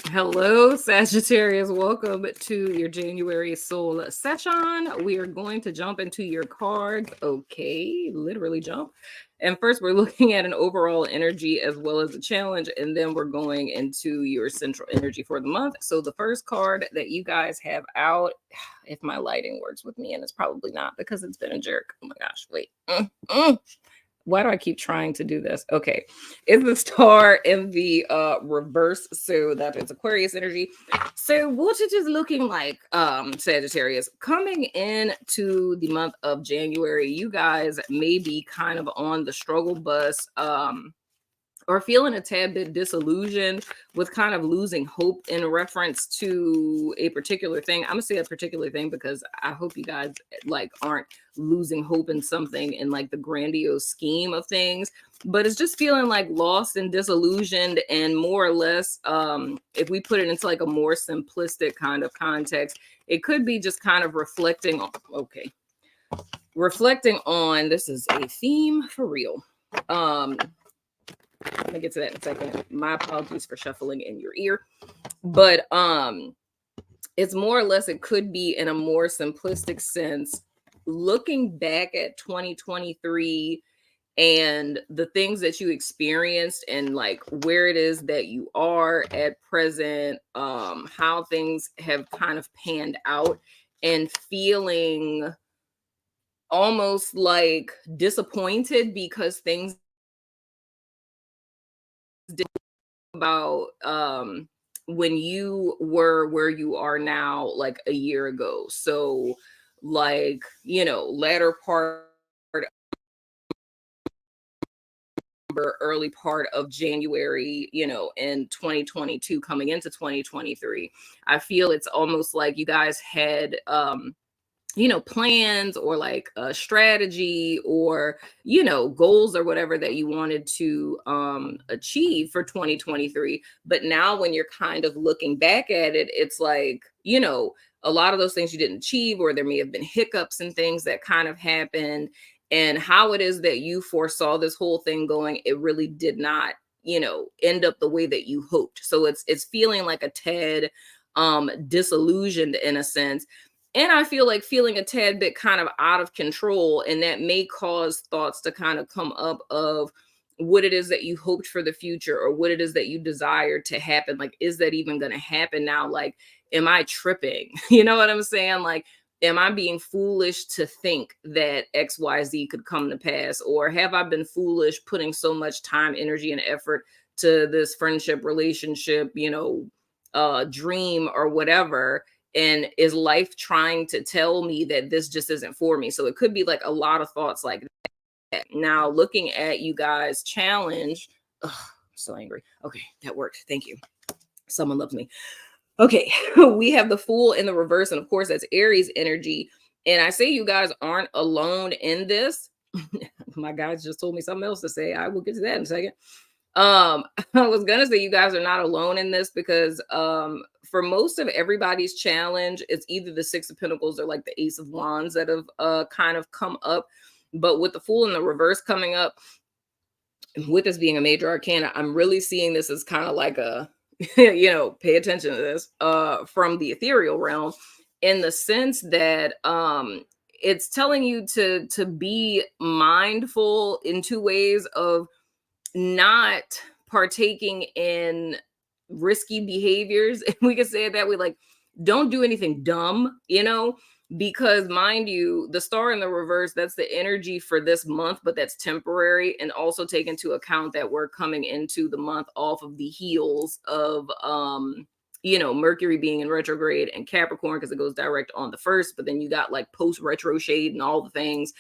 Hello, Sagittarius. Welcome to your January soul session. We are going to jump into your cards. Okay, literally jump. And first, we're looking at an overall energy as well as a challenge, and then we're going into your central energy for the month. So, the first card that you guys have out, if my lighting works with me, and it's probably not because it's been a jerk. Oh my gosh, wait. Why do I keep trying to do this? Okay. Is the star in the reverse, so that is Aquarius energy. So what it is looking like, Sagittarius, coming into the month of January, you guys may be kind of on the struggle bus, or feeling a tad bit disillusioned with kind of losing hope in reference to a particular thing. I'm gonna say a particular thing because I hope you guys like aren't losing hope in something in like the grandiose scheme of things, but it's just feeling like lost and disillusioned. And more or less, if we put it into like a more simplistic kind of context, it could be just kind of reflecting on, okay, reflecting on, this is a theme for real. I'm gonna get to that in a second. My apologies for shuffling in your ear. But it's more or less, it could be in a more simplistic sense, looking back at 2023 and the things that you experienced and like where it is that you are at present, how things have kind of panned out, and feeling almost like disappointed because things about when you were where you are now like a year ago. So like, latter part, early part of January, in 2022 coming into 2023. I feel it's almost like you guys had plans or like a strategy or goals or whatever that you wanted to achieve for 2023. But now when you're kind of looking back at it, it's like, a lot of those things you didn't achieve, or there may have been hiccups and things that kind of happened, and how it is that you foresaw this whole thing going, it really did not end up the way that you hoped. So it's feeling like a tad disillusioned in a sense. And I feel like feeling a tad bit kind of out of control, and that may cause thoughts to kind of come up of what it is that you hoped for the future, or what it is that you desired to happen. Like, is that even going to happen now? Like, am I tripping? You know what I'm saying? Like, am I being foolish to think that XYZ could come to pass? Or have I been foolish putting so much time, energy, and effort to this friendship, relationship, dream or whatever? And is life trying to tell me that this just isn't for me? So it could be like a lot of thoughts like that. Now, looking at you guys' challenge, ugh, I'm so angry. Okay, that worked. Thank you. Someone loves me. Okay, we have the Fool in the reverse, and of course, that's Aries energy. And I say you guys aren't alone in this. My guys just told me something else to say. I will get to that in a second. I was gonna say you guys are not alone in this, because for most of everybody's challenge, it's either the Six of Pentacles or like the Ace of Wands that have kind of come up. But with the Fool in the reverse coming up, with this being a major arcana, I'm really seeing this as kind of like a pay attention to this from the ethereal realm, in the sense that it's telling you to be mindful in two ways of not partaking in risky behaviors. And we can say it that way, like, don't do anything dumb, because mind you, the star in the reverse, that's the energy for this month, but that's temporary. And also take into account that we're coming into the month off of the heels of Mercury being in retrograde and Capricorn, because it goes direct on the first, but then you got like post retro shade and all the things.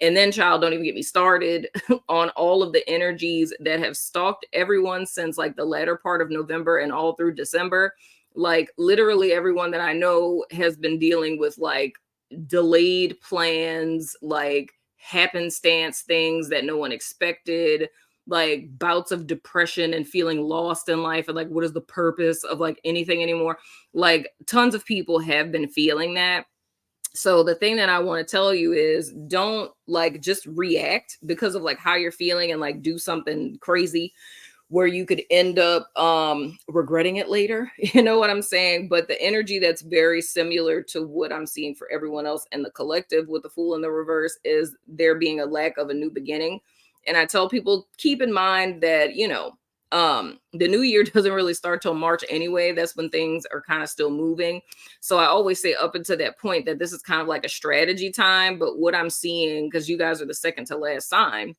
And then, child, don't even get me started on all of the energies that have stalked everyone since like the latter part of November and all through December. Like, literally everyone that I know has been dealing with like delayed plans, like happenstance things that no one expected, like bouts of depression and feeling lost in life, and like, what is the purpose of like anything anymore? Like, tons of people have been feeling that. So the thing that I want to tell you is, don't like just react because of like how you're feeling and like do something crazy where you could end up regretting it later. You know what I'm saying? But the energy that's very similar to what I'm seeing for everyone else and the collective with the Fool in the reverse is there being a lack of a new beginning. And I tell people, keep in mind that, the new year doesn't really start till March anyway. That's when things are kind of still moving. So I always say up until that point that this is kind of like a strategy time. But what I'm seeing, because you guys are the second to last sign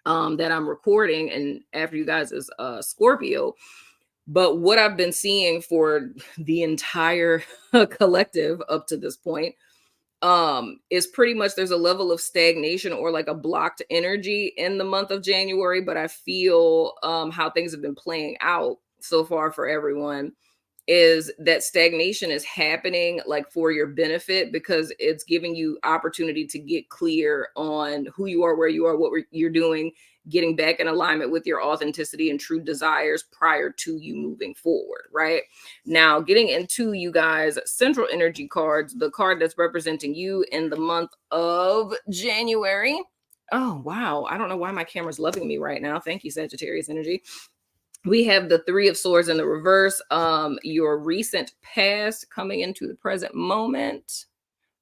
that I'm recording, and after you guys is Scorpio. But what I've been seeing for the entire collective up to this point is pretty much there's a level of stagnation or like a blocked energy in the month of January. But I feel how things have been playing out so far for everyone is that stagnation is happening like for your benefit, because it's giving you opportunity to get clear on who you are, where you are, you're doing, getting back in alignment with your authenticity and true desires prior to you moving forward. Right now, getting into you guys central energy cards, the card that's representing you in the month of January. Oh wow, I don't know why my camera's loving me right now. Thank you, Sagittarius energy. We have the Three of Swords in the reverse, your recent past coming into the present moment.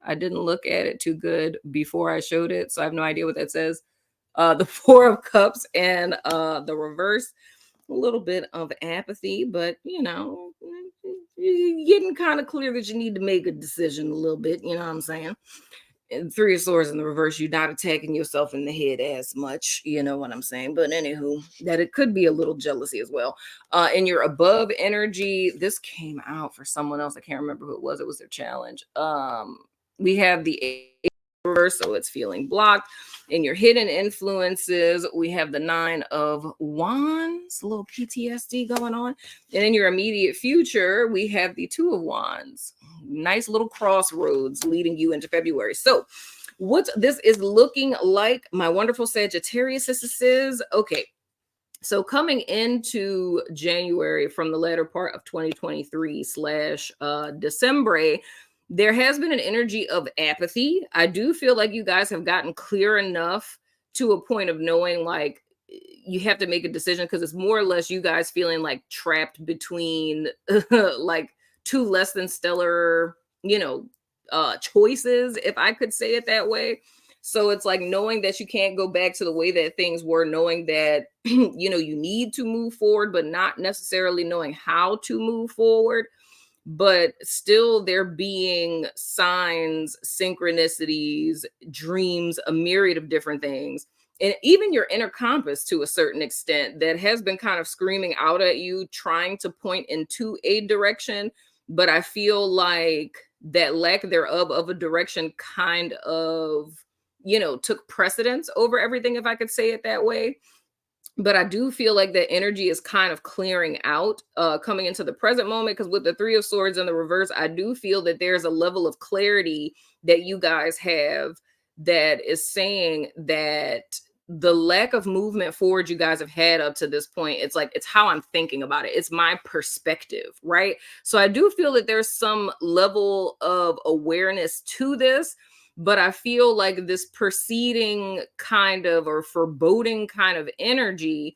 I didn't look at it too good before I showed it, so I have no idea what that says. The Four of Cups and the reverse, a little bit of apathy, but you're getting kind of clear that you need to make a decision a little bit, you know what I'm saying? And Three of Swords in the reverse, you're not attacking yourself in the head as much, you know what I'm saying? But anywho, that it could be a little jealousy as well. In your above energy, this came out for someone else. I can't remember who it was. It was their challenge. We have the Eight reverse, so it's feeling blocked. In your hidden influences, we have the Nine of Wands, a little PTSD going on. And in your immediate future, we have the Two of Wands. Nice little crossroads leading you into February. So what this is looking like, my wonderful Sagittarius is, okay, so coming into January from the latter part of 2023 slash December, there has been an energy of apathy. I do feel like you guys have gotten clear enough to a point of knowing like you have to make a decision, because it's more or less you guys feeling like trapped between like two less than stellar, choices, if I could say it that way. So it's like knowing that you can't go back to the way that things were, knowing that, you need to move forward, but not necessarily knowing how to move forward. But still there being signs, synchronicities, dreams, a myriad of different things. And even your inner compass to a certain extent that has been kind of screaming out at you, trying to point into a direction. But I feel like that lack thereof of a direction kind of, took precedence over everything, if I could say it that way. But I do feel like that energy is kind of clearing out coming into the present moment, because with the Three of Swords in the reverse, I do feel that there's a level of clarity that you guys have that is saying that the lack of movement forward you guys have had up to this point, it's like, it's how I'm thinking about it. It's my perspective, right? So I do feel that there's some level of awareness to this. But I feel like this preceding kind of or foreboding kind of energy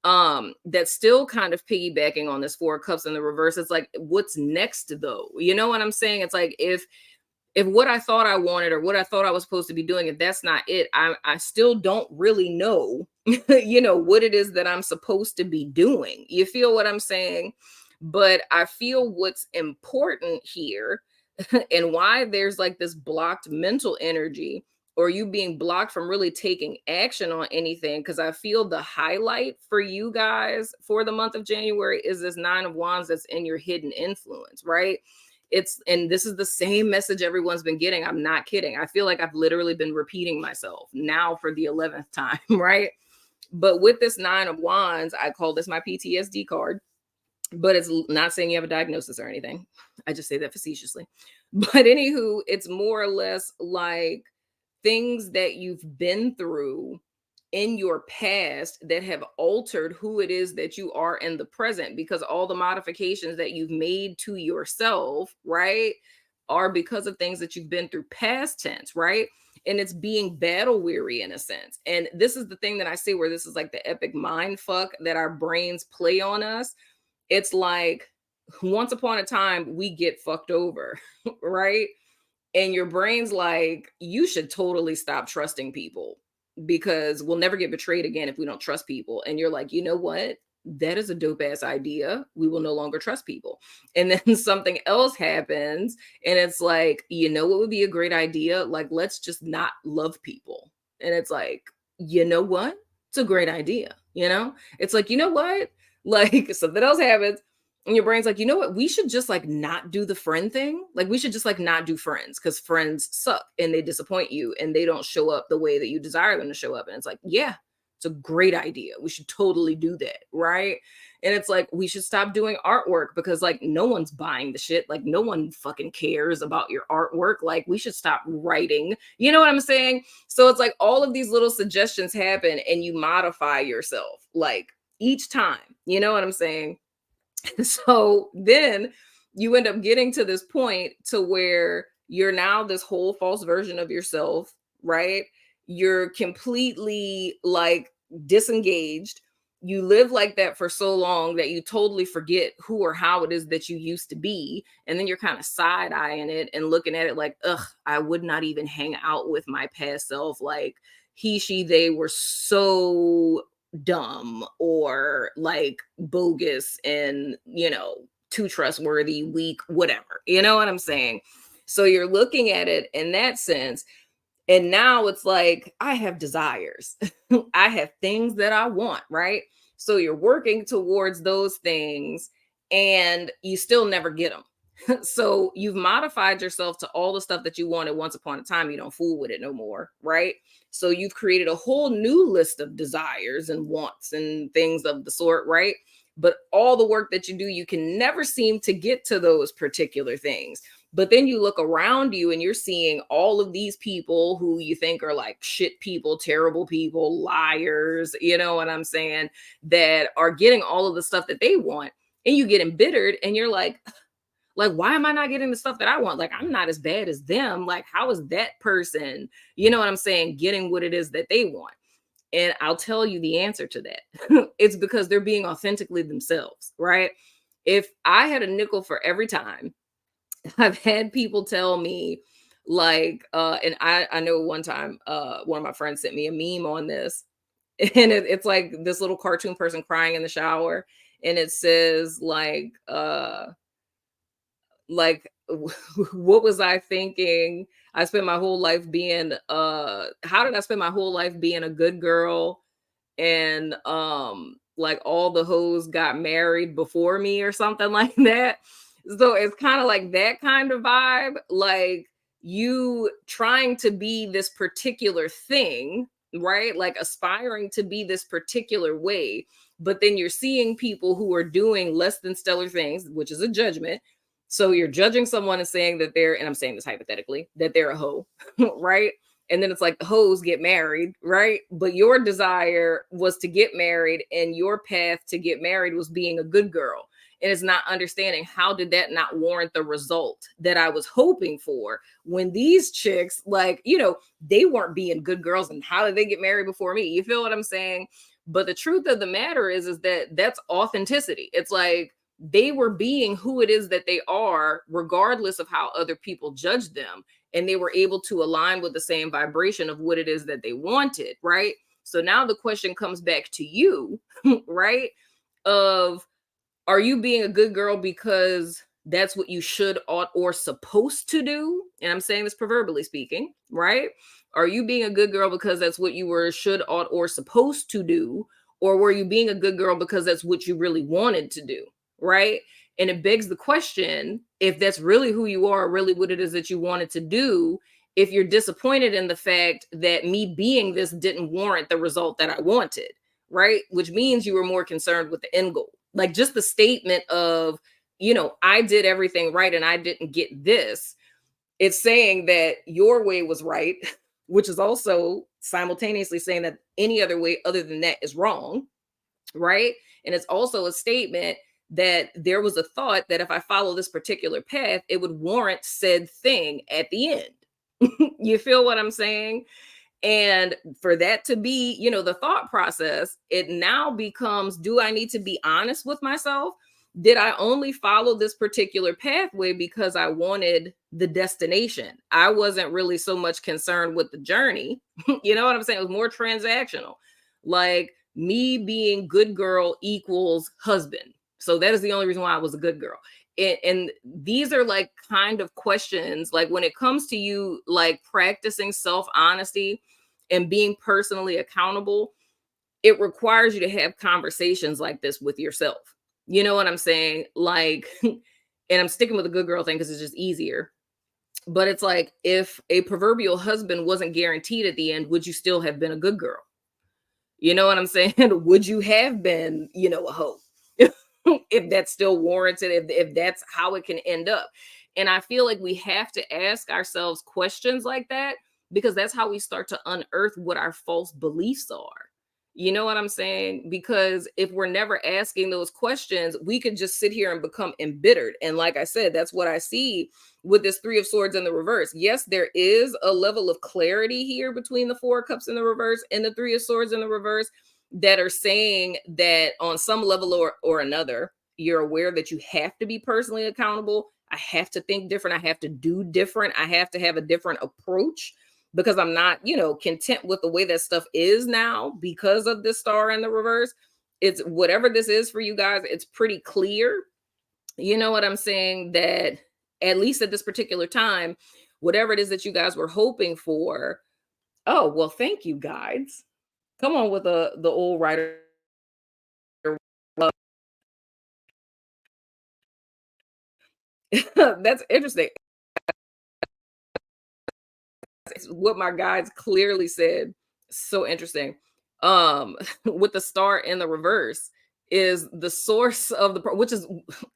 that's still kind of piggybacking on this Four of Cups in the reverse. It's like, what's next though? You know what I'm saying? It's like if what I thought I wanted or what I thought I was supposed to be doing, if that's not it, I still don't really know, what it is that I'm supposed to be doing. You feel what I'm saying? But I feel what's important here and why there's like this blocked mental energy, or you being blocked from really taking action on anything. Because I feel the highlight for you guys for the month of January is this Nine of Wands that's in your hidden influence, right? And this is the same message everyone's been getting. I'm not kidding. I feel like I've literally been repeating myself now for the 11th time, right? But with this Nine of Wands, I call this my PTSD card, but it's not saying you have a diagnosis or anything. I just say that facetiously. But anywho, it's more or less like things that you've been through in your past that have altered who it is that you are in the present, because all the modifications that you've made to yourself, right, are because of things that you've been through past tense, right? and it's being battle weary in a sense. And this is the thing that I say where this is like the epic mind fuck that our brains play on us. It's like once upon a time we get fucked over, right? And your brain's like, you should totally stop trusting people because we'll never get betrayed again if we don't trust people. And you're like, you know what? That is a dope ass idea. We will no longer trust people. And then something else happens, and it's like, you know what would be a great idea? Like, let's just not love people. And it's like, you know what? It's a great idea. You know, it's like, you know what? Like, something else happens and your brain's like, you know what? We should just like not do the friend thing. Like we should just like not do friends because friends suck and they disappoint you and they don't show up the way that you desire them to show up. And it's like, yeah, it's a great idea. We should totally do that. Right. And it's like, we should stop doing artwork because like no one's buying the shit. Like no one fucking cares about your artwork. Like we should stop writing. You know what I'm saying? So it's like all of these little suggestions happen and you modify yourself like each time. You know what I'm saying? So then you end up getting to this point to where you're now this whole false version of yourself, right? You're completely like disengaged. You live like that for so long that you totally forget who or how it is that you used to be. And then you're kind of side eyeing it and looking at it like, ugh, I would not even hang out with my past self. Like he, she, they were so dumb or like bogus and, you know, too trustworthy, weak, whatever. You know what I'm saying? So you're looking at it in that sense. And now it's like, I have desires. I have things that I want, right? So you're working towards those things and you still never get them. So you've modified yourself to all the stuff that you wanted once upon a time. You don't fool with it no more, right? So you've created a whole new list of desires and wants and things of the sort, right? But all the work that you do, you can never seem to get to those particular things. But then you look around you and you're seeing all of these people who you think are like shit people, terrible people, liars, you know what I'm saying, that are getting all of the stuff that they want. And you get embittered and you're like, why am I not getting the stuff that I want? Like, I'm not as bad as them. Like, how is that person, you know what I'm saying, getting what it is that they want? And I'll tell you the answer to that. It's because they're being authentically themselves, right? If I had a nickel for every time I've had people tell me, like, and I know one time, one of my friends sent me a meme on this, and it's like this little cartoon person crying in the shower, and it says like what was I thinking? I spent my whole life being how did I spend my whole life being a good girl and like all the hoes got married before me or something like that. So it's kind of like that kind of vibe, like you trying to be this particular thing, right? Like aspiring to be this particular way, but then you're seeing people who are doing less than stellar things, which is a judgment. So you're judging someone and saying that they're, and I'm saying this hypothetically, that they're a hoe, right? And then it's like the hoes get married, right? But your desire was to get married, and your path to get married was being a good girl. And it's not understanding how did that not warrant the result that I was hoping for when these chicks, like, you know, they weren't being good girls, and how did they get married before me? You feel what I'm saying? But the truth of the matter is that that's authenticity. It's like, they were being who it is that they are, regardless of how other people judge them. And they were able to align with the same vibration of what it is that they wanted, right? So now the question comes back to you, right? Of, are you being a good girl because that's what you should, ought, or supposed to do? And I'm saying this proverbially speaking, right? Are you being a good girl because that's what you were, should, ought, or supposed to do? Or were you being a good girl because that's what you really wanted to do? Right? And it begs the question, if that's really who you are, really what it is that you wanted to do, if you're disappointed in the fact that me being this didn't warrant the result that I wanted, right? Which means you were more concerned with the end goal. Like just the statement of, you know, I did everything right and I didn't get this. It's saying that your way was right, which is also simultaneously saying that any other way other than that is wrong, right? And it's also a statement that there was a thought that if I follow this particular path, it would warrant said thing at the end. You feel what I'm saying? And for that to be, the thought process, it now becomes, do I need to be honest with myself? Did I only follow this particular pathway because I wanted the destination? I wasn't really so much concerned with the journey. You know what I'm saying? It was more transactional. Like me being good girl equals husband. So that is the only reason why I was a good girl. And these are like kind of questions, like when it comes to you, like practicing self honesty and being personally accountable, it requires you to have conversations like this with yourself. You know what I'm saying? Like, and I'm sticking with the good girl thing because it's just easier. But it's like, if a proverbial husband wasn't guaranteed at the end, would you still have been a good girl? You know what I'm saying? Would you have been, a hoe? If that's still warranted, if that's how it can end up. And I feel like we have to ask ourselves questions like that, because that's how we start to unearth what our false beliefs are. You know what I'm saying? Because if we're never asking those questions, we could just sit here and become embittered. And like I said, that's what I see with this Three of Swords in the reverse. Yes, there is a level of clarity here between the Four of Cups in the reverse and the Three of Swords in the reverse, that are saying that on some level or another, you're aware that you have to be personally accountable. I have to think different. I have to do different. I have to have a different approach because I'm not, content with the way that stuff is now because of this star in the reverse. It's whatever this is for you guys, it's pretty clear. You know what I'm saying? That at least at this particular time, whatever it is that you guys were hoping for. Oh, well, thank you, guides. Come on with the old writer. That's interesting. It's what my guides clearly said. So interesting. With the star in the reverse is the source of which is,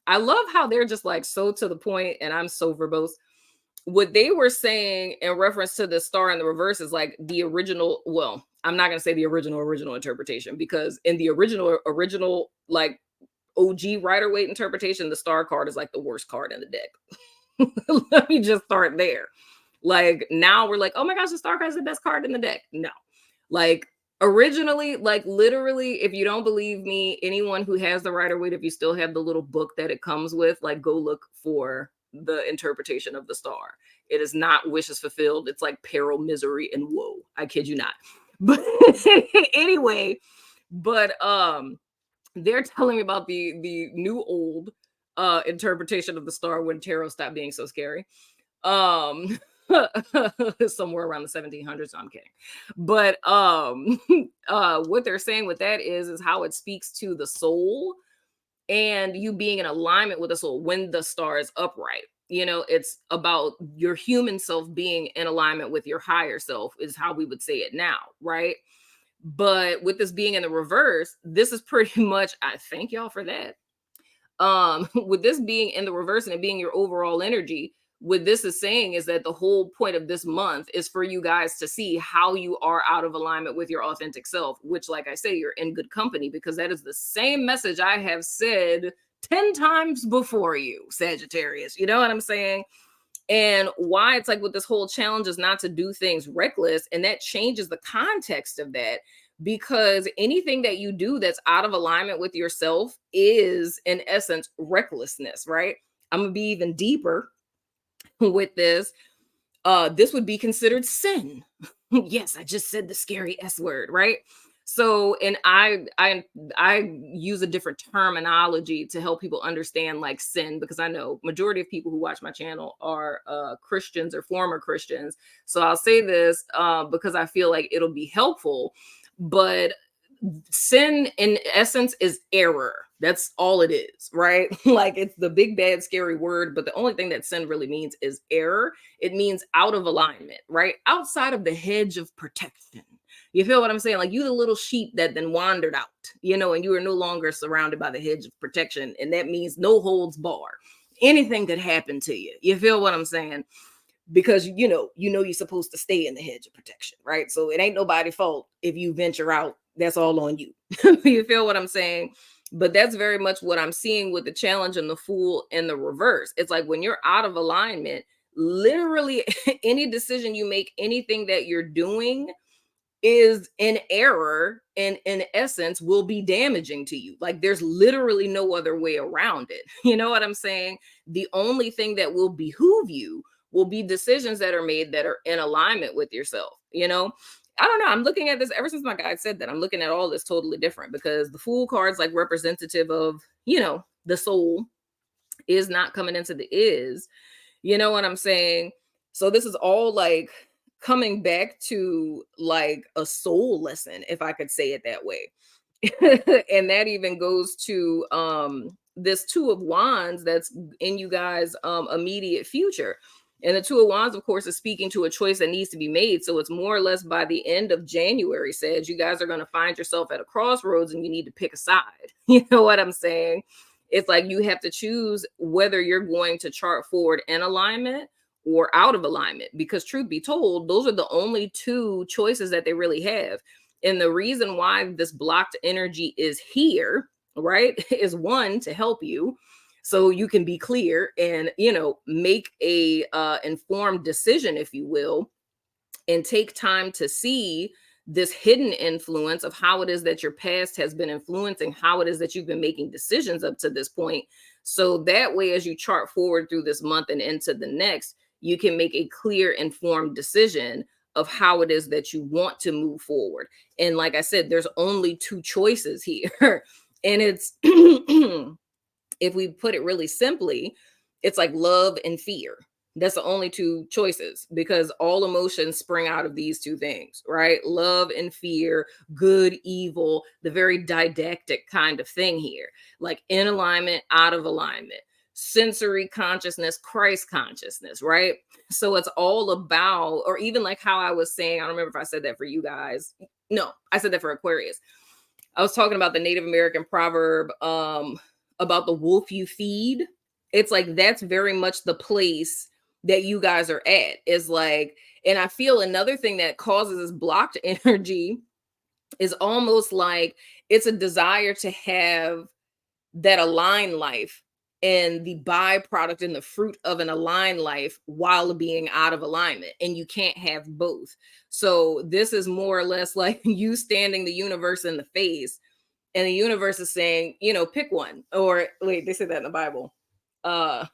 I love how they're just like so to the point, and I'm so verbose. What they were saying in reference to the star in the reverse is like the original. Well, I'm not gonna say the original interpretation, because in the original like OG Rider Waite interpretation, the star card is like the worst card in the deck. Let me just start there. Like now we're like, oh my gosh, the star card is the best card in the deck. No, like originally, like literally, if you don't believe me, anyone who has the Rider Waite, if you still have the little book that it comes with, like go look for the interpretation of the star. It is not wishes fulfilled. It's like peril, misery, and woe. I kid you not. But anyway, but they're telling me about the new old interpretation of the star when tarot stopped being so scary. Um somewhere around the 1700s. So I'm kidding. But what they're saying with that is how it speaks to the soul and you being in alignment with the soul when the star is upright. It's about your human self being in alignment with your higher self, is how we would say it now, right? But with this being in the reverse, this is pretty much, I thank y'all for that. With this being in the reverse and it being your overall energy, what this is saying is that the whole point of this month is for you guys to see how you are out of alignment with your authentic self, which, like I say, you're in good company, because that is the same message I have said 10 times before you, Sagittarius. You know what I'm saying? And why it's like with this whole challenge is not to do things reckless. And that changes the context of that, because anything that you do that's out of alignment with yourself is, in essence, recklessness, right? I'm going to be even deeper with this. This would be considered sin. Yes, I just said the scary S word, right? So, and I use a different terminology to help people understand like sin, because I know majority of people who watch my channel are Christians or former Christians. So I'll say this because I feel like it'll be helpful. But sin in essence is error. That's all it is, right? Like it's the big bad scary word, but the only thing that sin really means is error. It means out of alignment, right? Outside of the hedge of protection. You feel what I'm saying? Like you the little sheep that then wandered out, and you are no longer surrounded by the hedge of protection, and that means no holds bar. Anything could happen to you. You feel what I'm saying? Because you're supposed to stay in the hedge of protection, right? So it ain't nobody's fault if you venture out. That's all on you. You feel what I'm saying? But that's very much what I'm seeing with the challenge and the fool in the reverse. It's like when you're out of alignment, literally any decision you make, anything that you're doing is in error and in essence will be damaging to you. Like there's literally no other way around it. You know what I'm saying? The only thing that will behoove you will be decisions that are made that are in alignment with yourself, you know? I don't know. I'm looking at this ever since my guide said that. I'm looking at all this totally different because the Fool card's like representative of, the soul is not coming into the is. You know what I'm saying? So this is all like coming back to like a soul lesson, if I could say it that way. And that even goes to this two of wands that's in you guys immediate future. And the two of wands, of course, is speaking to a choice that needs to be made. So it's more or less by the end of January, says you guys are going to find yourself at a crossroads and you need to pick a side. You know what I'm saying? It's like you have to choose whether you're going to chart forward in alignment or out of alignment, because truth be told, those are the only two choices that they really have. And the reason why this blocked energy is here, right, is one, to help you so you can be clear and, make a informed decision, if you will, and take time to see this hidden influence of how it is that your past has been influencing how it is that you've been making decisions up to this point. So that way, as you chart forward through this month and into the next, you can make a clear, informed decision of how it is that you want to move forward. And like I said, there's only two choices here. And it's, if we put it really simply, it's like love and fear. That's the only two choices because all emotions spring out of these two things, right? Love and fear, good, evil, the very didactic kind of thing here, like in alignment, out of alignment, sensory consciousness, Christ consciousness, right? So it's all about, or even like how I was saying, I don't remember if I said that for you guys. No, I said that for Aquarius. I was talking about the Native American proverb about the wolf you feed. It's like that's very much the place that you guys are at. Is like, and I feel another thing that causes this blocked energy is almost like it's a desire to have that aligned life and the byproduct and the fruit of an aligned life while being out of alignment. And you can't have both. So this is more or less like you standing the universe in the face, and the universe is saying, pick one. Or wait, they said that in the Bible. Uh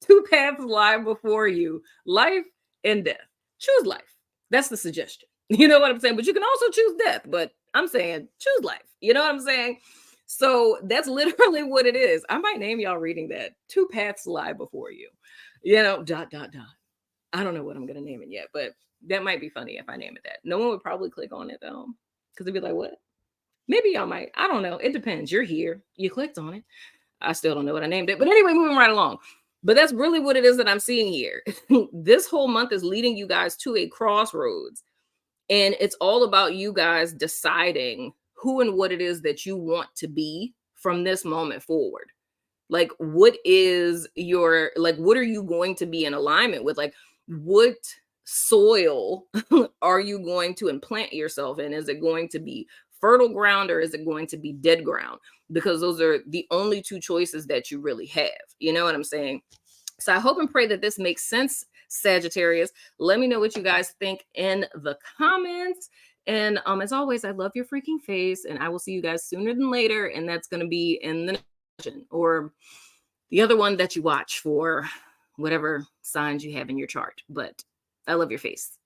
Two paths lie before you, life and death. Choose life. That's the suggestion. You know what I'm saying? But you can also choose death. But I'm saying choose life. You know what I'm saying? So that's literally what it is. I might name y'all reading that. Two paths lie before you. Dot, dot, dot. I don't know what I'm going to name it yet, but that might be funny if I name it that. No one would probably click on it though, because they'd be like, what? Maybe y'all might. I don't know. It depends. You're here. You clicked on it. I still don't know what I named it. But anyway, moving right along. But that's really what it is that I'm seeing here. This whole month is leading you guys to a crossroads. And it's all about you guys deciding who and what it is that you want to be from this moment forward. Like, what is your, like, what are you going to be in alignment with? Like, what soil are you going to implant yourself in? Is it going to be fertile ground or is it going to be dead ground? Because those are the only two choices that you really have. You know what I'm saying? So I hope and pray that this makes sense, Sagittarius. Let me know what you guys think in the comments. And as always, I love your freaking face, and I will see you guys sooner than later. And that's going to be in the next session or the other one that you watch for whatever signs you have in your chart. But I love your face.